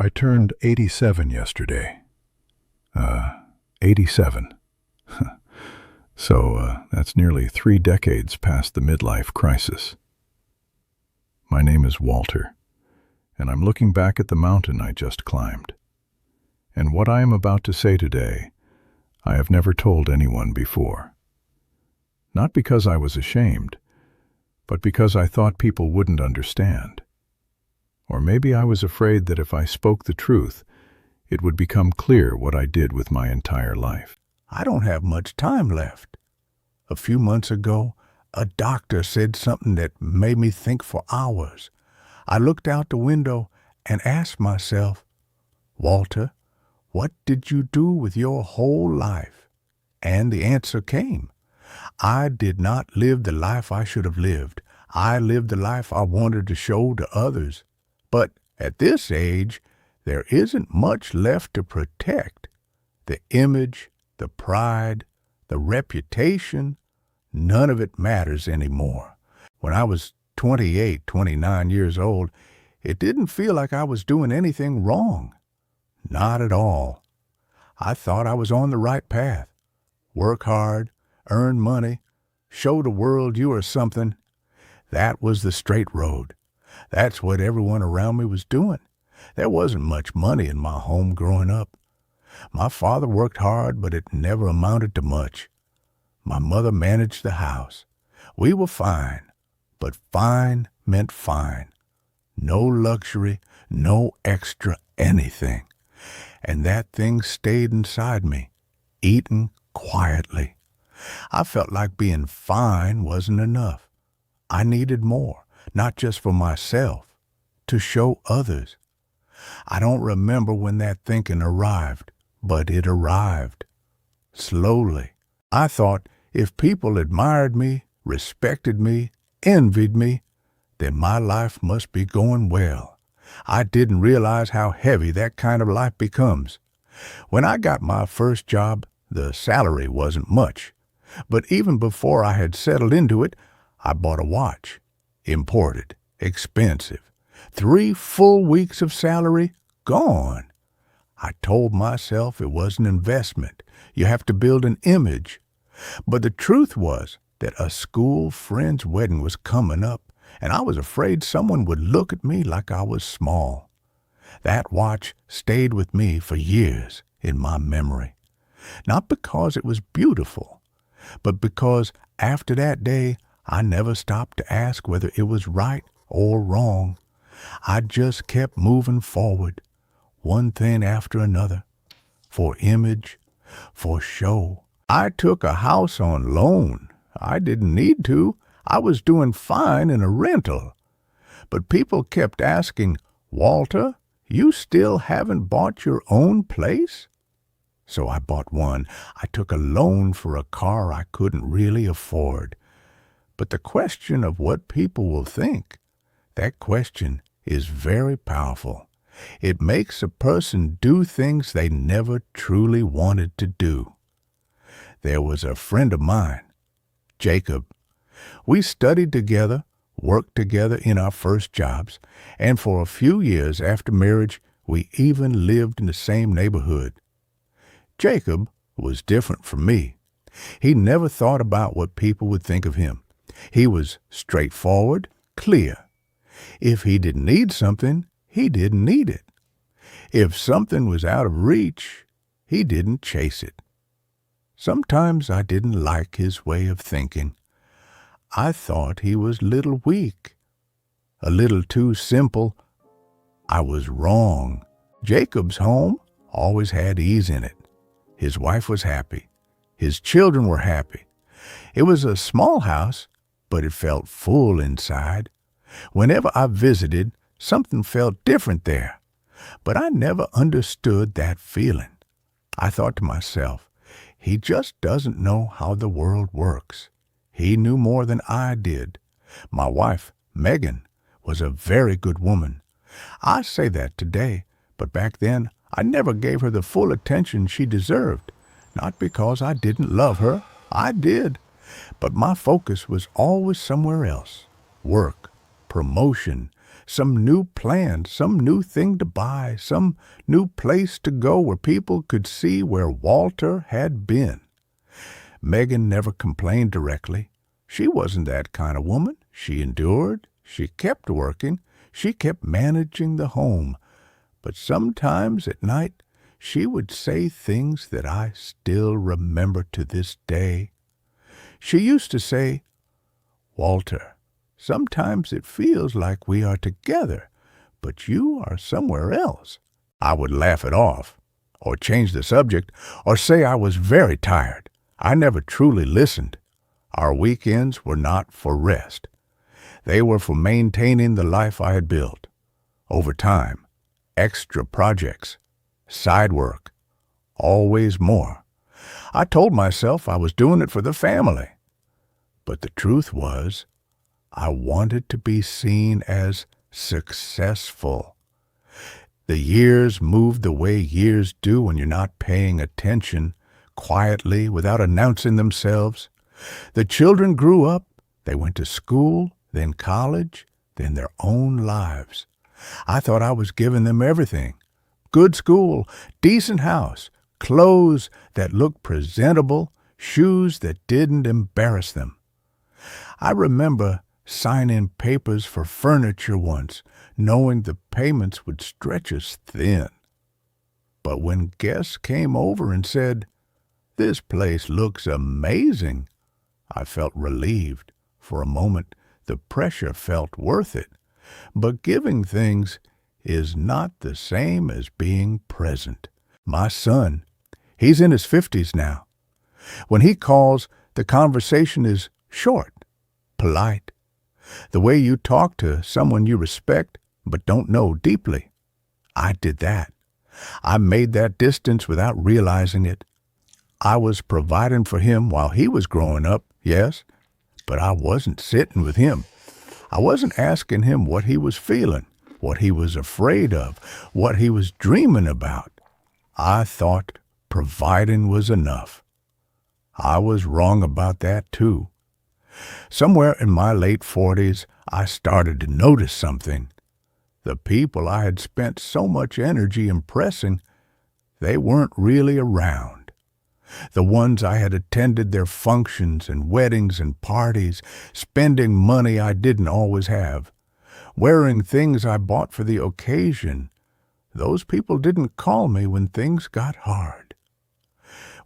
I turned 87 yesterday. 87. So that's nearly 3 decades past the midlife crisis. My name is Walter, and I'm looking back at the mountain I just climbed. And what I am about to say today, I have never told anyone before. Not because I was ashamed, but because I thought people wouldn't understand. Or maybe I was afraid that if I spoke the truth, it would become clear what I did with my entire life. I don't have much time left. A few months ago, a doctor said something that made me think for hours. I looked out the window and asked myself, Walter, what did you do with your whole life? And the answer came. I did not live the life I should have lived. I lived the life I wanted to show to others. But at this age, there isn't much left to protect. The image, the pride, the reputation, none of it matters anymore. When I was 28, 29 years old, it didn't feel like I was doing anything wrong. Not at all. I thought I was on the right path. Work hard, earn money, show the world you are something. That was the straight road. That's what everyone around me was doing. There wasn't much money in my home growing up. My father worked hard, but it never amounted to much. My mother managed the house. We were fine, but fine meant fine. No luxury, no extra anything. And that thing stayed inside me, eating quietly. I felt like being fine wasn't enough. I needed more, not just for myself, to show others. I don't remember when that thinking arrived, but it arrived. Slowly. I thought if people admired me, respected me, envied me, then my life must be going well. I didn't realize how heavy that kind of life becomes. When I got my first job, the salary wasn't much. But even before I had settled into it, I bought a watch. Imported. Expensive. 3 full weeks of salary gone. I told myself it was an investment. You have to build an image. But the truth was that a school friend's wedding was coming up, and I was afraid someone would look at me like I was small. That watch stayed with me for years in my memory. Not because it was beautiful, but because after that day, I never stopped to ask whether it was right or wrong. I just kept moving forward, one thing after another, for image, for show. I took a house on loan. I didn't need to. I was doing fine in a rental. But people kept asking, Walter, you still haven't bought your own place? So I bought one. I took a loan for a car I couldn't really afford. But the question of what people will think, that question is very powerful. It makes a person do things they never truly wanted to do. There was a friend of mine, Jacob. We studied together, worked together in our first jobs, and for a few years after marriage, we even lived in the same neighborhood. Jacob was different from me. He never thought about what people would think of him. He was straightforward, clear. If he didn't need something, he didn't need it. If something was out of reach, he didn't chase it. Sometimes I didn't like his way of thinking. I thought he was a little weak, a little too simple. I was wrong. Jacob's home always had ease in it. His wife was happy. His children were happy. It was a small house, but it felt full inside. Whenever I visited, something felt different there. But I never understood that feeling. I thought to myself, he just doesn't know how the world works. He knew more than I did. My wife, Megan, was a very good woman. I say that today, but back then I never gave her the full attention she deserved. Not because I didn't love her. I did. But my focus was always somewhere else. Work, promotion, some new plan, some new thing to buy, some new place to go where people could see where Walter had been. Megan never complained directly. She wasn't that kind of woman. She endured. She kept working. She kept managing the home. But sometimes at night, she would say things that I still remember to this day. She used to say, "Walter, sometimes it feels like we are together, but you are somewhere else." I would laugh it off, or change the subject, or say I was very tired. I never truly listened. Our weekends were not for rest. They were for maintaining the life I had built. Overtime, extra projects, side work, always more. I told myself I was doing it for the family. But the truth was, I wanted to be seen as successful. The years moved the way years do when you're not paying attention, quietly, without announcing themselves. The children grew up, they went to school, then college, then their own lives. I thought I was giving them everything. Good school, decent house, clothes that looked presentable, shoes that didn't embarrass them. I remember signing papers for furniture once, knowing the payments would stretch us thin. But when guests came over and said, "This place looks amazing," I felt relieved. For a moment, the pressure felt worth it. But giving things is not the same as being present. My son, he's in his 50s now. When he calls, the conversation is short, polite. The way you talk to someone you respect but don't know deeply. I did that. I made that distance without realizing it. I was providing for him while he was growing up, yes, but I wasn't sitting with him. I wasn't asking him what he was feeling, what he was afraid of, what he was dreaming about. I thought providing was enough. I was wrong about that, too. Somewhere in my late 40s, I started to notice something. The people I had spent so much energy impressing, they weren't really around. The ones I had attended their functions and weddings and parties, spending money I didn't always have, wearing things I bought for the occasion, those people didn't call me when things got hard.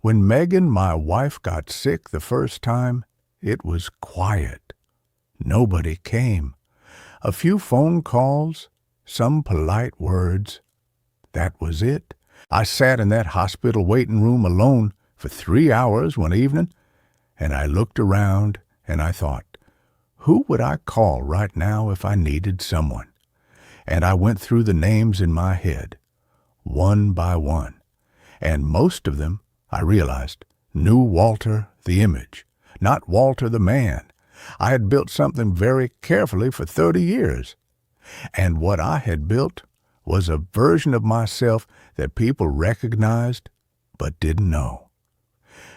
When Megan, my wife, got sick the first time, it was quiet. Nobody came. A few phone calls, some polite words. That was it. I sat in that hospital waiting room alone for 3 hours one evening, and I looked around and I thought, who would I call right now if I needed someone? And I went through the names in my head, one by one, and most of them, I realized, knew Walter the image, not Walter the man. I had built something very carefully for 30 years, and what I had built was a version of myself that people recognized but didn't know.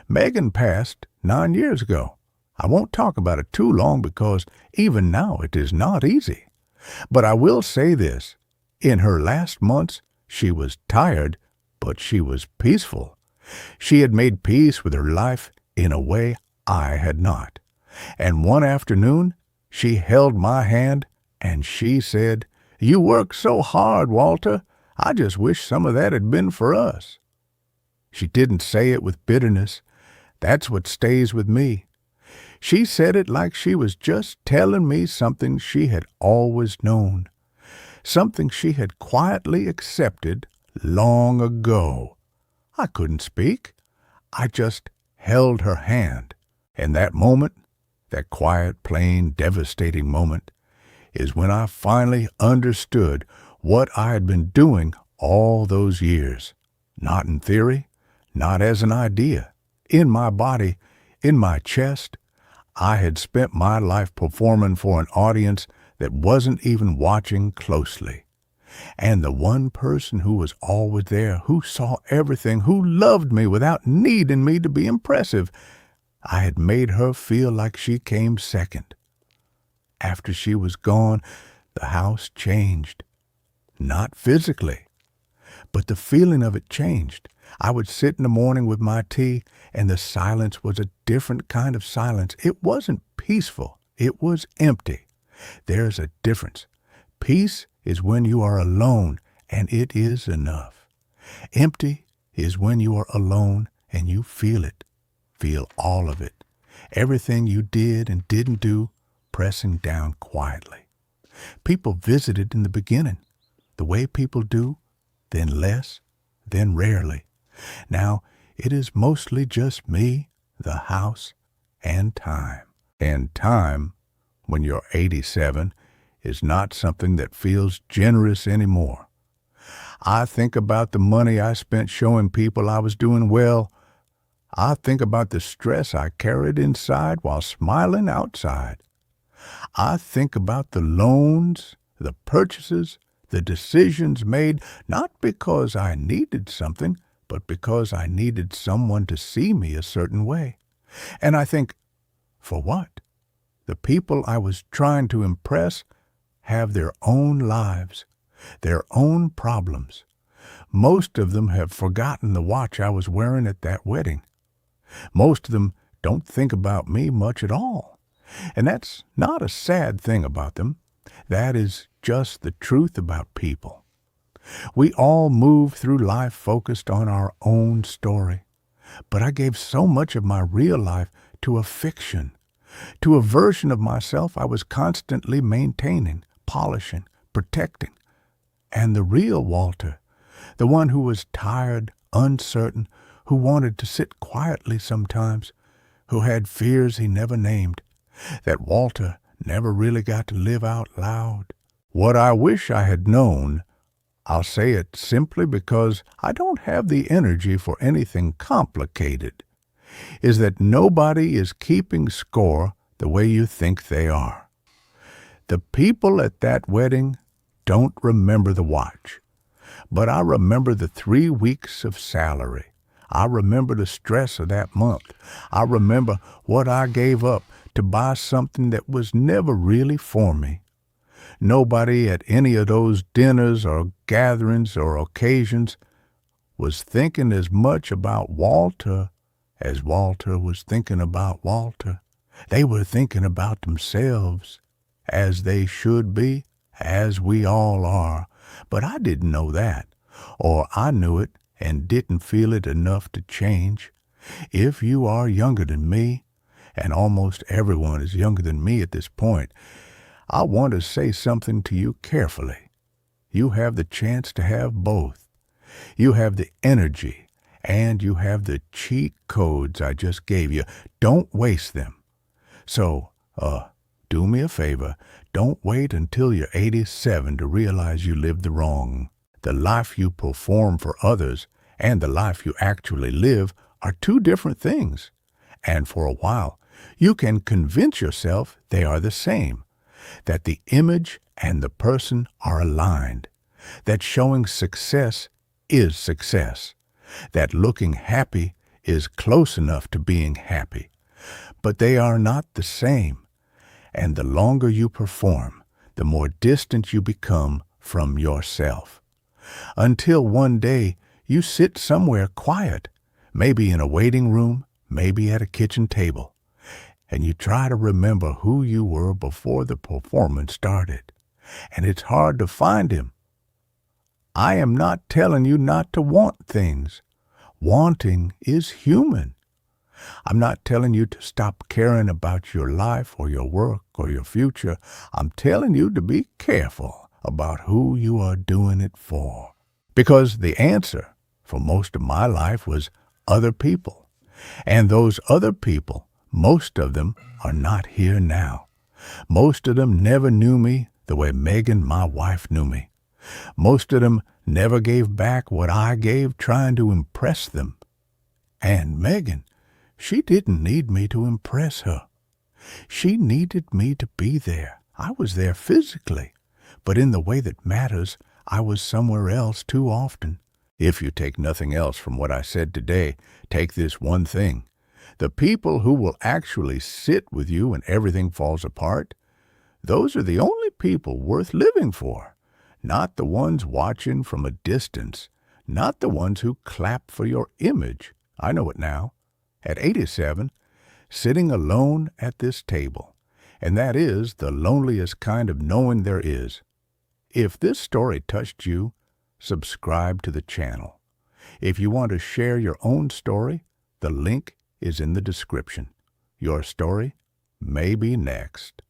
Megan passed 9 years ago. I won't talk about it too long because even now it is not easy. But I will say this. In her last months, she was tired, but she was peaceful. She had made peace with her life in a way I had not. And one afternoon, she held my hand and she said, "You work so hard, Walter. I just wish some of that had been for us." She didn't say it with bitterness. That's what stays with me. She said it like she was just telling me something she had always known, something she had quietly accepted long ago. I couldn't speak. I just held her hand. And that moment, that quiet, plain, devastating moment, is when I finally understood what I had been doing all those years. Not in theory, not as an idea. In my body, in my chest, I had spent my life performing for an audience that wasn't even watching closely. And the one person who was always there, who saw everything, who loved me without needing me to be impressive, I had made her feel like she came second. After she was gone, The house changed. Not physically, but the feeling of it changed. I would sit in the morning with my tea, and the silence was a different kind of silence. It wasn't peaceful. It was empty. There's a difference. Peace is when you are alone, and it is enough. Empty is when you are alone and you feel it. Feel all of it. Everything you did and didn't do, pressing down quietly. People visited in the beginning, the way people do, then less, then rarely. Now it is mostly just me, the house, and time. And time, when you're 87, is not something that feels generous anymore. I think about the money I spent showing people I was doing well. I think about the stress I carried inside while smiling outside. I think about the loans, the purchases, the decisions made, not because I needed something, but because I needed someone to see me a certain way. And I think, for what? The people I was trying to impress have their own lives, their own problems. Most of them have forgotten the watch I was wearing at that wedding. Most of them don't think about me much at all. And that's not a sad thing about them. That is just the truth about people. We all move through life focused on our own story. But I gave so much of my real life to a fiction, to a version of myself I was constantly maintaining, polishing, protecting. And the real Walter, the one who was tired, uncertain, who wanted to sit quietly sometimes, who had fears he never named, that Walter never really got to live out loud. What I wish I had known, I'll say it simply because I don't have the energy for anything complicated, is that nobody is keeping score the way you think they are. The people at that wedding don't remember the watch, but I remember the 3 weeks of salary. I remember the stress of that month. I remember what I gave up to buy something that was never really for me. Nobody at any of those dinners or gatherings or occasions was thinking as much about Walter as Walter was thinking about Walter. They were thinking about themselves, as they should be, as we all are. But I didn't know that, or I knew it and didn't feel it enough to change. If you are younger than me, and almost everyone is younger than me at this point, I want to say something to you carefully. You have the chance to have both. You have the energy, and you have the cheat codes I just gave you. Don't waste them. So, do me a favor. Don't wait until you're 87 to realize you lived the wrong. The life you perform for others and the life you actually live are two different things. And for a while, you can convince yourself they are the same, that the image and the person are aligned, that showing success is success, that looking happy is close enough to being happy. But they are not the same, and the longer you perform, the more distant you become from yourself. Until one day you sit somewhere quiet, maybe in a waiting room, maybe at a kitchen table, and you try to remember who you were before the performance started. And it's hard to find him. I am not telling you not to want things. Wanting is human. I'm not telling you to stop caring about your life or your work or your future. I'm telling you to be careful about who you are doing it for. Because the answer for most of my life was other people. And those other people, most of them, are not here now. Most of them never knew me the way Megan, my wife, knew me. Most of them never gave back what I gave trying to impress them. And Megan, she didn't need me to impress her. She needed me to be there. I was there physically, but in the way that matters, I was somewhere else too often. If you take nothing else from what I said today, take this one thing. The people who will actually sit with you when everything falls apart, Those are the only people worth living for, not the ones watching from a distance, not the ones who clap for your image. I know it now. At 87, sitting alone at this table, and that is the loneliest kind of knowing there is. If this story touched you, subscribe to the channel. If you want to share your own story, the link is in the description. Your story may be next.